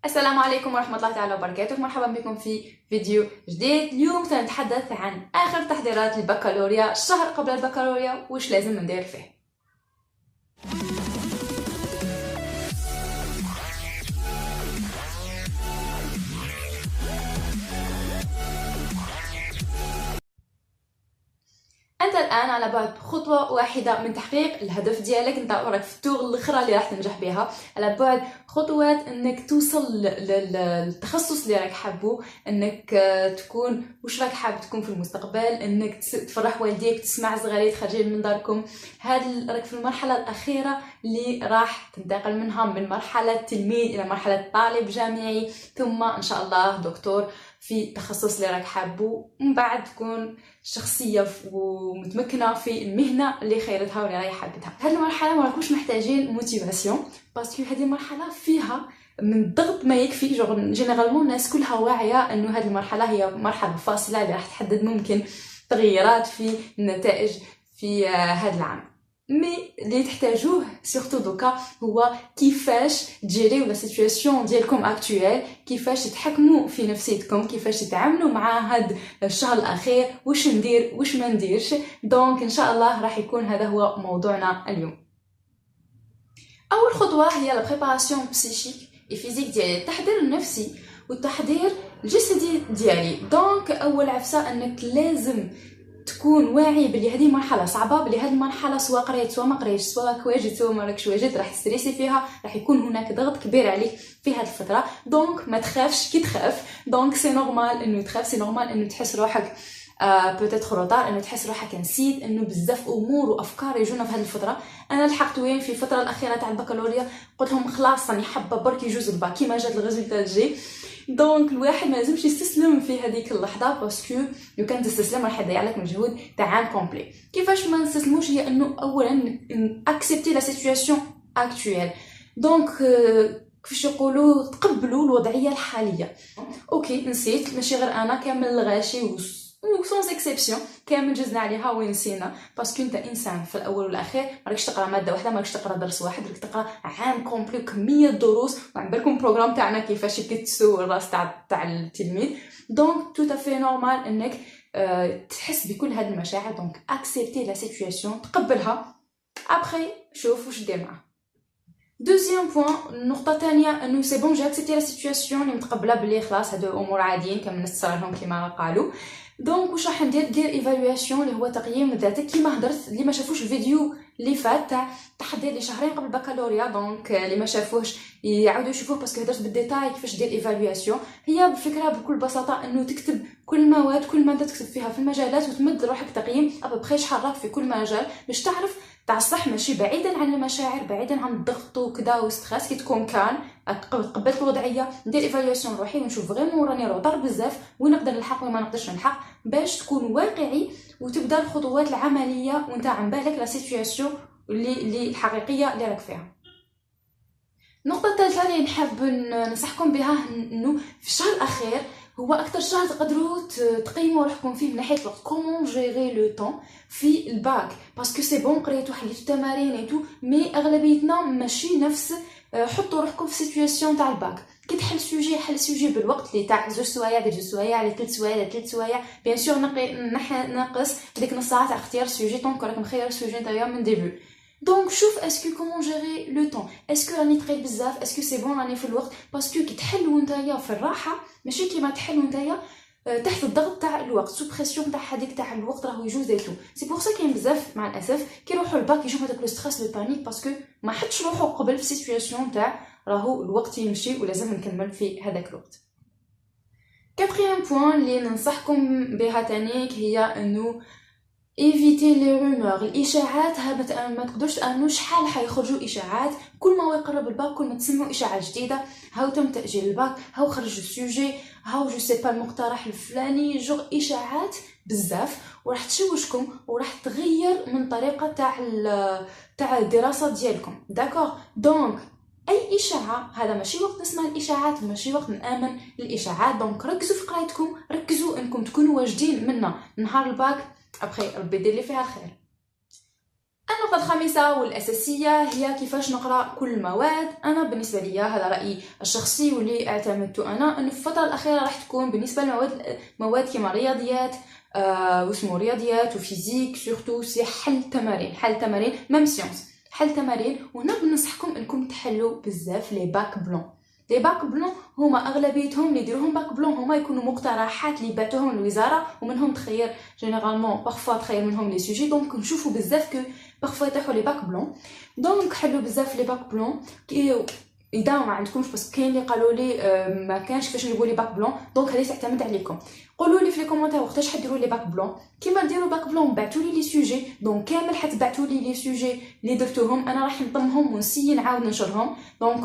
السلام عليكم ورحمة الله تعالى وبركاته. مرحبا بكم في فيديو جديد. اليوم سنتحدث عن آخر تحضيرات البكالوريا، الشهر قبل البكالوريا وش لازم ندير فيه. انت الان على بعد خطوه واحده من تحقيق الهدف ديالك. انت راك في التور الاخرى اللي راح تنجح بها، على بعد خطوات انك توصل للتخصص اللي راك حابه، انك تكون واش راك حاب تكون في المستقبل، انك تفرح والديك، تسمع صغاريت خارجين من داركم. هاد راك في المرحله الاخيره اللي راح تنتقل منها من مرحله تلميذ الى مرحله طالب جامعي، ثم ان شاء الله دكتور في التخصص اللي راك حابه. من بعد تكون شخصيه ومتمكنه في المهنه اللي خيرتها واللي راهي حابتها. هذه المرحله ما راكوش محتاجين موتيفاسيون، باسكو هذه المرحله فيها من الضغط ما يكفي. جينيرالمون الناس كلها واعيه انه هذه المرحله هي مرحله فاصله اللي راح تحدد ممكن تغييرات في النتائج في هذا العام. مي اللي تحتاجوه سورتو دوكا هو كيفاش تجيريو لا سيتوياسيون ديالكم اكطويل، كيفاش تحكموا في نفسيتكم، كيفاش تتعاملوا مع هاد الشهر الاخير، واش ندير واش ما نديرش. دونك ان شاء الله راح يكون هذا هو موضوعنا اليوم. اول خطوه هي لا بريباراسيون بسيشيك اي فيزيك ديالي، التحضير النفسي والتحضير الجسدي ديالي. دونك اول عفسه انك لازم تكون واعي بلي هذه مرحله صعبه، بلي هذه المرحله سواء قريت سواء ما قريتش، سواء راك واجد سواء ما راكش واجد، راح تستريسي فيها، راح يكون هناك ضغط كبير عليك في هذه الفتره. دونك ما تخافش كي تخاف، دونك سي نورمال انه تخاف، سي نورمال انه تحس روحك بوتيتر روطار، انه تحس روحك نسيت، انه بزاف امور وافكار يجونا في هذه الفتره. انا لحقت وين في الفتره الاخيره تاع البكالوريا قلت لهم خلاص راني حابه برك يجوز الباك كيما جات الريزولتا تجي. دونك الواحد ما لازمش يستسلم في هذيك اللحظه، باسكو لو كان تستسلم راح يضيع لك مجهود تاع عام كومبلي. كيفاش ما نستسلموش؟ هي انه اولا اكسبتي لا سيتوياسيون اكطويل. دونك كيفاش يقولوا تقبلوا الوضعيه الحاليه. اوكي نسيت، ماشي غير انا، كامل الغاشي سونس اكسبسيون كامل جزنا عليها ونسينا، باسكو انت انسان في الاول والاخير. ماراكش تقرا ماده واحده، ماراكش تقرا درس واحد، راك تقرا عام كومبلي كميه دروس. وعن بالكم البروغرام تاعنا كيفاش يكتسو الراس تاع التلميذ. دونك تو تافي نورمال انك تحس بكل هذه المشاعر. دونك اكسبتي لا سيتوياسيون، تقبلها، ابخي شوف واش دير معاها. دوزيام بوين، النقطه الثانيه انه سي بون جي اكسبتي لا سيتوياسيون، اللي متقبله بلي خلاص هادو امور عاديين كما الناس تصرالهم كيما قالوا. دونك واش راح دير ايفالواسيون اللي هو تقييم ذاتك، كيما هضرت اللي ما شافوش الفيديو اللي فات تاع تحضير لشهرين قبل البكالوريا. دونك اللي ما شافوهش يعاودوا يشوفوه، باسكو هضرت بالديتاي كيفاش دير ايفالواسيون. هي بالفكره بكل بساطه انه تكتب كل المواد، كل ماده تكتب فيها في المجالات، وتمد روحك تقييم ابخي شحال راك في كل مجال، باش تعرف تاع الصح ماشي بعيدا عن المشاعر، بعيدا عن الضغط وكذا وستريس. كي تكون كان قبلت الوضعيه، ندير ايفالواسيون روحي ونشوف فريمون راني روطار بزاف، وين نقدر نلحق وين ما نقدرش نلحق، باش تكون واقعي وتبدا الخطوات العمليه وانت عن بالك لا سيتوياسيون اللي الحقيقيه اللي راك فيها. النقطه الثالثه اللي نحب ننصحكم بها انه في الشهر الاخير هو اكثر شهر تقدروا تقيموا روحكم فيه من ناحيه الوقت. كومون جيري لو طون في الباك، باسكو سي بون قريتو حليتو التمارين ايتو، مي اغلبيتنا ماشي نفس. حطوا روحكم في سيتوياسيون تاع الباك. كي تحل سوجي حل سوجي بالوقت، اللي تاع 2 سوايع دير 2 سوايع، اللي 3 سوايع دير 3 سوايع. بيان سور نقص ديك نص ساعه تاع اختيار السوجي، طونك راك مخير السوجي نتايا من ديبي. دونك شوف اسكو كومون جيري لو طون، اسكو راني تقيل بزاف، اسكو سي بون راني في الوقت. باسكو كي تحل ونتايا في الراحه ماشي كيما تحل ونتايا تحت الضغط تاع الوقت، سو بريسيون تاع هذيك تاع الوقت راهو يجوز ايتو. سي بور سا كاين بزاف مع الاسف كي يروحوا الباك يشوفوا هذاك لو ستريس لو بانيك، باسكو ما حطش روحو قبل في سيتوياسيون تاع راهو الوقت يمشي ولازم نكمل في هذاك الوقت. كاتريام بوين اللي ننصحكم بها تانيك هي انه ايفيتي لي رومور، الاشاعات. ما تقدرش تامنوا شحال حيخرجوا اشاعات. كل ما يقرب الباك كل ما تسمعوا اشاعات جديده، هاو تم تاجيل الباك، هاو خرج السوجي، هاو جو سي با المقترح الفلاني، جوغ اشاعات بزاف، وراح تشوشكم وراح تغير من طريقه تاع الدراسه ديالكم. داكوغ، دونك اي اشاعه هذا ماشي وقت نسمع الاشاعات، ماشي وقت نامن الاشاعات. دونك ركزوا في قرايتكم، ركزوا انكم تكونوا واجدين منا نهار الباك، ابخي ربي يدير لي فيها الخير. النقطة الخامسة والأساسية هي كيفاش نقرأ كل المواد. أنا بالنسبة لي هذا رأيي الشخصي واللي اعتمدته أنا، أنه في الفترة الأخيرة راح تكون بالنسبة للمواد مواد كما رياضيات واسمو رياضيات وفيزيك سورتو سي حل تمارين ميم سيونس، حل تمارين. وهنا بنصحكم انكم تحلوا بزاف لي باك بلون. لي باك بلون هما اغلبيتهم اللي يديروهم باك بلون هما يكونوا مقترحات اللي بعتوهم الوزاره ومنهم تخير جينيرالمون بارفوا تخير منهم لي سوجي. دونك نشوفوا بزاف كو بارفوا يطيحوا لي باك بلون. دونك حلوا بزاف لي باك بلون اذا ما عندكمش، بس كاين اللي قالوا لي ما كانش كيفاش نجيبوا لي باك بلون. دونك هذه تعتمد عليكم. قولوا لي في لي كومونتير وقتاش حديروا لي باك بلون. كيما ديروا باك بلون بعثوا لي سوجي، دونك كامل حتبعثوا لي سوجي اللي درتوهم انا راح نضمهم ونسي نعاود ننشرهم. دونك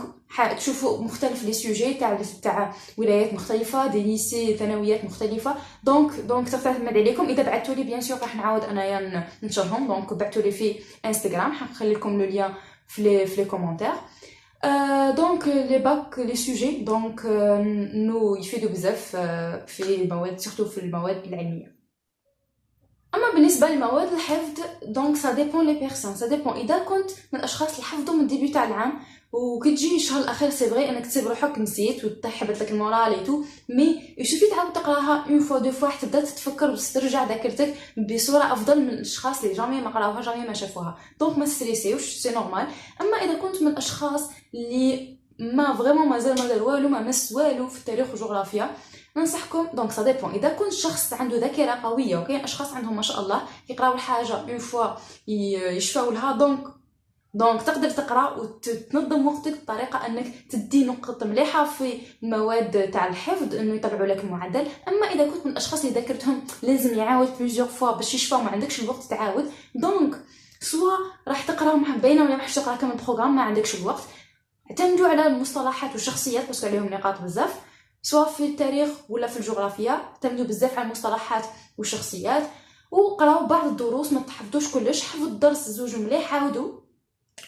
تشوفوا مختلف لي سوجي تاع ولايات مختلفه، دي ليسي ثانويات مختلفه. دونك تعتمد عليكم. اذا بعثوا لي بيان سور راح نعاود انايا ننشرهم. دونك بعثوا لي في انستغرام، حنخلي لكم لو لين في لي كومونتير. دونك لي باك لي سوجي دونك نو يفيدوا بزاف في المواد، سورتو في المواد العلميه. اما بالنسبه للمواد الحفظ دونك سا ديبون لي بيرسون، سا ديبون. اذا كنت من الاشخاص اللي حفظوا من ديبي تاع العام وكتجي الشهر الاخير سي فري انك تسيب روحك نسيت وتحبط لك المورال اي تو، مي يشوفي تعاود تقراها اون فوا دو فوا حتى تبدا تتفكر وتسترجع ذاكرتك بصوره افضل من الاشخاص اللي جامي ما قراوها جامي ما شافوها. دونك ما ستريسيوش، سي نورمال. اما اذا كنت من الاشخاص اللي ما فريمون مازال ما دار والو، ما مس والو في التاريخ والجغرافيا، ننصحكم دونك سا ديبون. اذا كنت شخص عنده ذاكره قويه، وكاين اشخاص عندهم ما شاء الله يقراو الحاجه اون فوا يشفاو لها، دونك تقدر تقرا وتنظم وقتك بطريقه انك تدي نقط مليحه في المواد تاع الحفظ انه يطلعوا لك المعدل. اما اذا كنت من الاشخاص اللي ذاكرتهم لازم يعاود بليزيور فوا باش يشفاو، ما عندكش الوقت تعاود، دونك سوا راح تقرا باينه ولا راح تقرا كمان بروغرام ما عندكش الوقت. اعتمدوا على المصطلحات والشخصيات باسكو عليهم نقاط بزاف، سواء في التاريخ ولا في الجغرافيا. اعتمدوا بزاف على المصطلحات والشخصيات وقراو بعض الدروس، ما تحفظوش كلش. حفظ الدرس زوج مليح عاودوا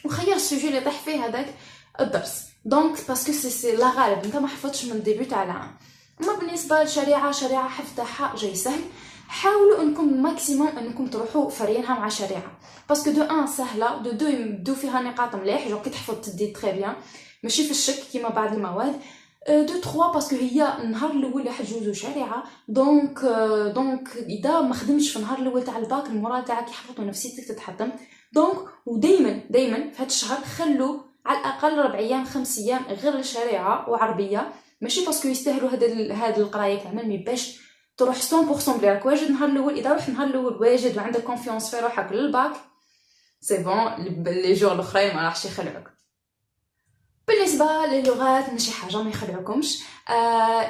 وخير السوجي اللي طيح فيه هذاك الدرس. دونك باسكو سي لا غالب انت ما حفظتش من الديبي تاع العام. اما بالنسبه للشريعه، شريعه حفظ تاعها جاي سهل. حاولوا انكم الماكسيموم انكم تروحوا فرينها مع شريعه، باسكو دو ان سهله، دو يمدو فيها نقاط مليح، جو كي تحفظ تدي تري بيان ماشي في الشك كيما بعض المواد. دو 3 باسكو هي النهار الاول اللي حتجوزوا شريعه. دونك اذا ما خدمتش في النهار الاول تاع الباك المورال تاعك يحبط ونفسيتك تتحطم. دونك ودائما في هذا الشهر خلوا على الاقل 4 ايام 5 ايام غير الشريعه وعربيه، ماشي باسكو يستاهلوا هاد القرايه كامل، مي باش تروح 100% بلي راك واجد النهار الاول. اذا رحت النهار الاول واجد وعندك كونفيونس في روحك للباك سي بون، لي جور الاخرين ما راحش يخلعوك. بالنسبه للغات ماشي حاجه ما يخلعوكمش،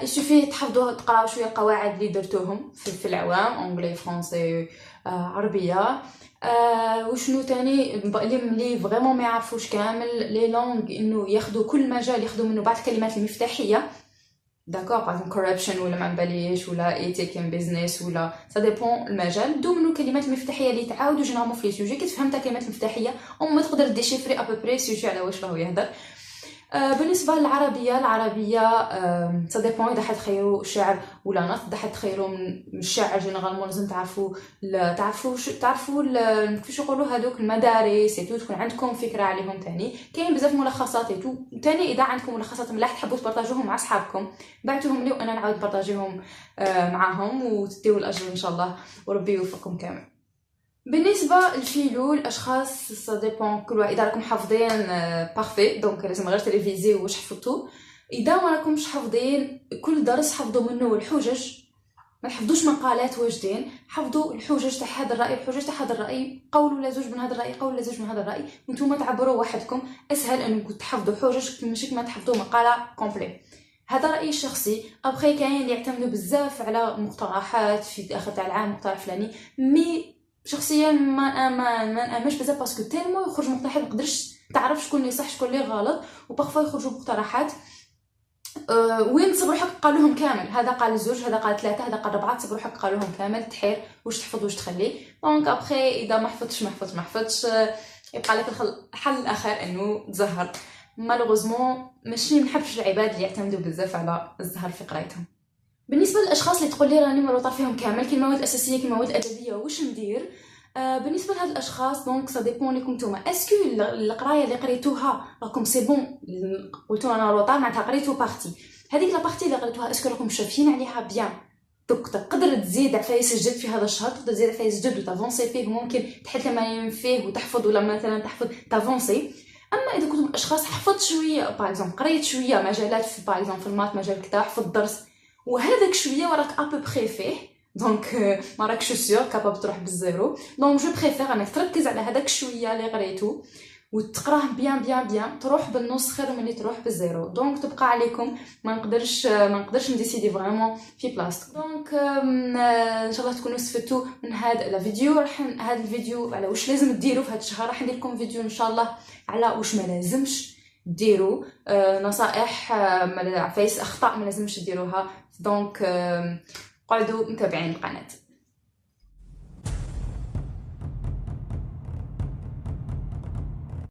يشوفي تحفظوا تقراو شويه القواعد اللي درتوهم في العوام، انجلي فرونسي عربيه. وشنو تاني اللي فريمون ما يعرفوش كامل لي لونغ، انه ياخذوا كل مجال ياخذوا منه بعض الكلمات المفتاحيه. داكور باغ كوربشن ولا ما باليش ولا ايتيك ان بيزنس ولا سا ديبون المجال، دو منو الكلمات المفتاحيه اللي تعاودوا جينيرالمون في لي سوجي. كي تفهمت الكلمات المفتاحيه ما تقدر ديشيفري ابوبري سوجي على واش راهو يهضر. بالنسبه للعربيه سا ديبون اذا حتخيروا شعر ولا نص. اذا حتخيروا من الشعر جينيرالمون لازم تعرفوا كيفاش يقولوا هذوك المدارس تكون عندكم فكره عليهم. ثاني كاين بزاف ملخصات ثاني اذا عندكم ملخصات ملاح تحبوا تبارطاجوهم مع اصحابكم بعتوهم لي وانا نعاود بارطاجيهم معاهم وتديو الاجر ان شاء الله وربي يوفقكم كامل. بالنسبه للفيلو الاشخاص سا ديبون كل واحد. اذا راكم حافظين بارفي دونك لازم غير تلفزي واش حفظتوا. اذا ما راكمش حافظين كل درس حفظوا منه الحجج، ما تحفظوش مقالات واجدين، حفظوا الحجج تاع هذا الراي الحجج تاع هذا الراي، قول ولا زوج من هذا الراي قول ولا زوج من هذا الراي، وانتم تعبروا وحدكم. اسهل انكم تحفظوا حجج ماشي كما تحفظوا مقاله كومبلي. هذا رايي الشخصي. ابخي كاين اللي يعتمدوا بزاف على مقترحات في اخر تاع العام مقترح فلاني، مي شخصيا ما نامنش بزاف باسكو تالمو يخرج مقترحات ما تقدرش تعرف شكون اللي صح شكون اللي غلط، وبارفو يخرجوا مقترحات وين تصبر روحك قالوهم كامل. هذا قال زوج هذا قال 3 هذا قال 4 تصبر روحك قالوهم كامل تحير واش تحفظ واش تخلي. دونك ابخي اذا ما حفظتش يبقى لك الحل الاخر انه تزهر. مالوغوزمون ماشي منحبش العباد اللي يعتمدوا بزاف على الزهر في قرايتهم. بالنسبه للاشخاص اللي تقول لي راني ما طار فيهم كامل كي المواد الاساسيه كي المواد الادبيه واش ندير، بالنسبه لهاد الاشخاص دونك سا ديبون ليكم نتوما اسكو القرايه اللي قريتوها راكم سي بون قلتوا انا روطار معناتها قريتو بارتي هذيك لا بارتي اللي قريتوها اسكو راكم شافين عليها بيان دوك تقدر تزيد عفايس جدد في هذا الشهر تقدر تزيد عفايس جدد وتافونسي فيه ممكن تحل تمارين فيه وتحفظ ولا مثلا تحفظ تافونسي. اما اذا كنتم اشخاص حفظت شويه باغ اكزومبل قريت شويه مجالات في باغ اكزومبل في المات مجال كذا حفظ درس وهذاك شويه وراك ابو بخي فيه دونك ما راكش سيور كاباب تروح بالزيرو دونك جو بريفير انك تركز على هذاك شويه اللي قريتو وتقراه بيان بيان بيان تروح بالنص خير من اللي تروح بالزيرو دونك تبقى عليكم ما نقدرش نديسيدي فريمون في بلاصتك دونك ان شاء الله تكونوا استفدتوا من هذا الفيديو هذا الفيديو على واش لازم ديروا في هذا الشهر راح ندير لكم فيديو ان شاء الله على واش ما لازمش ديروا نصائح عفايس اخطاء ما لازمش ديروها دونك قعدوا متابعين القناه.